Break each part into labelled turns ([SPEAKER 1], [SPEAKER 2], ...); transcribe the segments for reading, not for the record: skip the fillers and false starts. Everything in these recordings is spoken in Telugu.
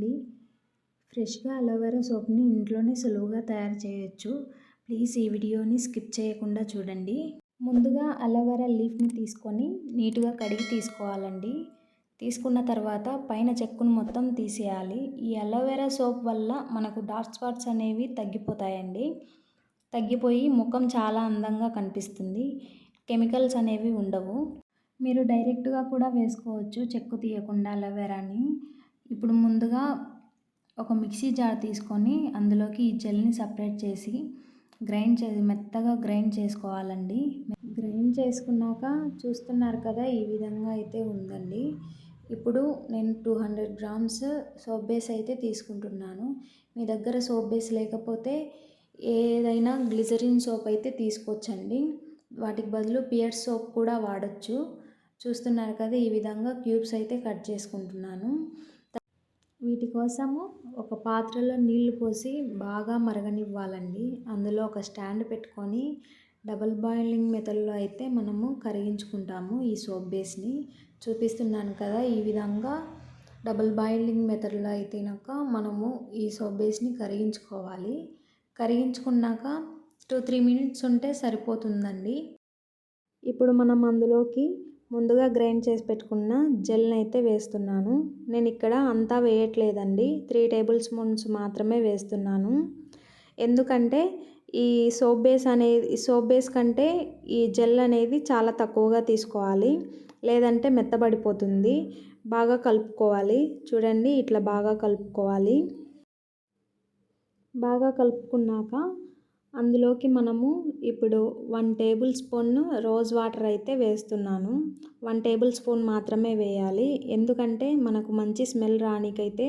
[SPEAKER 1] అండి. ఫ్రెష్‌గా అలోవెరా సోప్‌ని ఇంట్లోనే సులువుగా తయారు చేయొచ్చు. ప్లీజ్ ఈ వీడియోని స్కిప్ చేయకుండా చూడండి. ముందుగా అలోవెరా లీఫ్‌ని తీసుకొని నీట్‌గా కడిగి తీసుకోవాలండి. తీసుకున్న తర్వాత పైన చెక్కును మొత్తం తీసేయాలి. ఈ అలోవెరా సోప్ వల్ల మనకు డార్క్ స్పాట్స్ అనేవి తగ్గిపోతాయండి. తగ్గిపోయి ముఖం చాలా అందంగా కనిపిస్తుంది. కెమికల్స్ అనేవి ఉండవు. మీరు డైరెక్ట్‌గా కూడా వేసుకోవచ్చు చెక్కు తీయకుండా అలోవెరాని. ఇప్పుడు ముందుగా ఒక మిక్సీ జార్ తీసుకొని అందులోకి ఈ జెల్‌ని సెపరేట్ చేసి మెత్తగా గ్రైండ్ చేసుకోవాలండి. గ్రైండ్ చేసుకున్నాక చూస్తున్నారు కదా, ఈ విధంగా అయితే ఉందండి. ఇప్పుడు నేను 200 గ్రామ్స్ సోప్ బేస్ అయితే తీసుకుంటున్నాను. మీ దగ్గర సోప్ బేస్ లేకపోతే ఏదైనా గ్లిజరిన్ సోప్ అయితే తీసుకోవచ్చండి. వాటికి బదులు పియర్స్ సోప్ కూడా వాడచ్చు. చూస్తున్నారు కదా, ఈ విధంగా క్యూబ్స్ అయితే కట్ చేసుకుంటున్నాను. వీటి కోసము ఒక పాత్రలో నీళ్లు పోసి బాగా మరగనివ్వాలండి. అందులో ఒక స్టాండ్ పెట్టుకొని డబుల్ బాయిలింగ్ మెథడ్లో అయితే మనము కరిగించుకుంటాము ఈ సోప్ బేస్ని. చూపిస్తున్నాను కదా, ఈ విధంగా డబుల్ బాయిలింగ్ మెథడ్లో అయితేనాక మనము ఈ సోప్ బేస్ని కరిగించుకోవాలి. కరిగించుకున్నాక 2-3 మినిట్స్ ఉంటే సరిపోతుందండి. ఇప్పుడు మనం అందులోకి ముందుగా గ్రైండ్ చేసి పెట్టుకున్న జెల్ని అయితే వేస్తున్నాను. నేను ఇక్కడ అంతా వేయట్లేదండి, 3 టేబుల్ స్పూన్స్ మాత్రమే వేస్తున్నాను. ఎందుకంటే ఈ సోప్ బేస్ కంటే ఈ జెల్ అనేది చాలా తక్కువగా తీసుకోవాలి, లేదంటే మెత్తబడిపోతుంది. బాగా కలుపుకోవాలి. చూడండి, ఇట్లా బాగా కలుపుకోవాలి. బాగా కలుపుకున్నాక అందులోకి మనము ఇప్పుడు 1 టేబుల్ స్పూన్ రోజ్ వాటర్ అయితే వేస్తున్నాను. 1 టేబుల్ స్పూన్ మాత్రమే వేయాలి. ఎందుకంటే మనకు మంచి స్మెల్ రానికైతే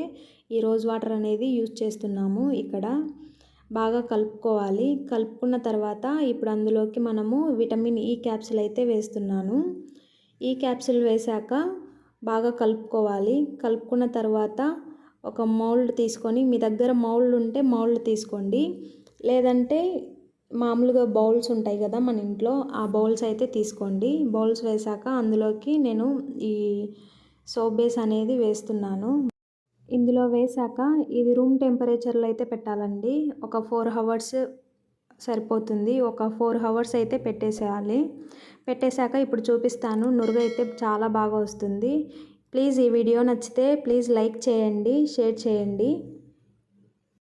[SPEAKER 1] ఈ రోజ్ వాటర్ అనేది యూజ్ చేస్తున్నాము ఇక్కడ. బాగా కలుపుకోవాలి. కలుపుకున్న తర్వాత ఇప్పుడు అందులోకి మనము విటమిన్ ఈ క్యాప్సూల్ అయితే వేస్తున్నాను. ఈ క్యాప్సూల్ వేశాక బాగా కలుపుకోవాలి. కలుపుకున్న తర్వాత ఒక మౌల్డ్ తీసుకొని, మీ దగ్గర మౌల్డ్ ఉంటే మౌల్డ్ తీసుకోండి, లేదంటే మామూలుగా బౌల్స్ ఉంటాయి కదా మన ఇంట్లో, ఆ బౌల్స్ అయితే తీసుకోండి. బౌల్స్ వేశాక అందులోకి నేను ఈ సోప్ బేస్ అనేది వేస్తున్నాను. ఇందులో వేశాక ఇది రూమ్ టెంపరేచర్లో అయితే పెట్టాలండి. ఒక 4 అవర్స్ సరిపోతుంది. ఒక 4 అవర్స్ అయితే పెట్టేసేయాలి. పెట్టేశాక ఇప్పుడు చూపిస్తాను. నురుగు అయితే చాలా బాగా వస్తుంది. ప్లీజ్ ఈ వీడియో నచ్చితే ప్లీజ్ లైక్ చేయండి, షేర్ చేయండి.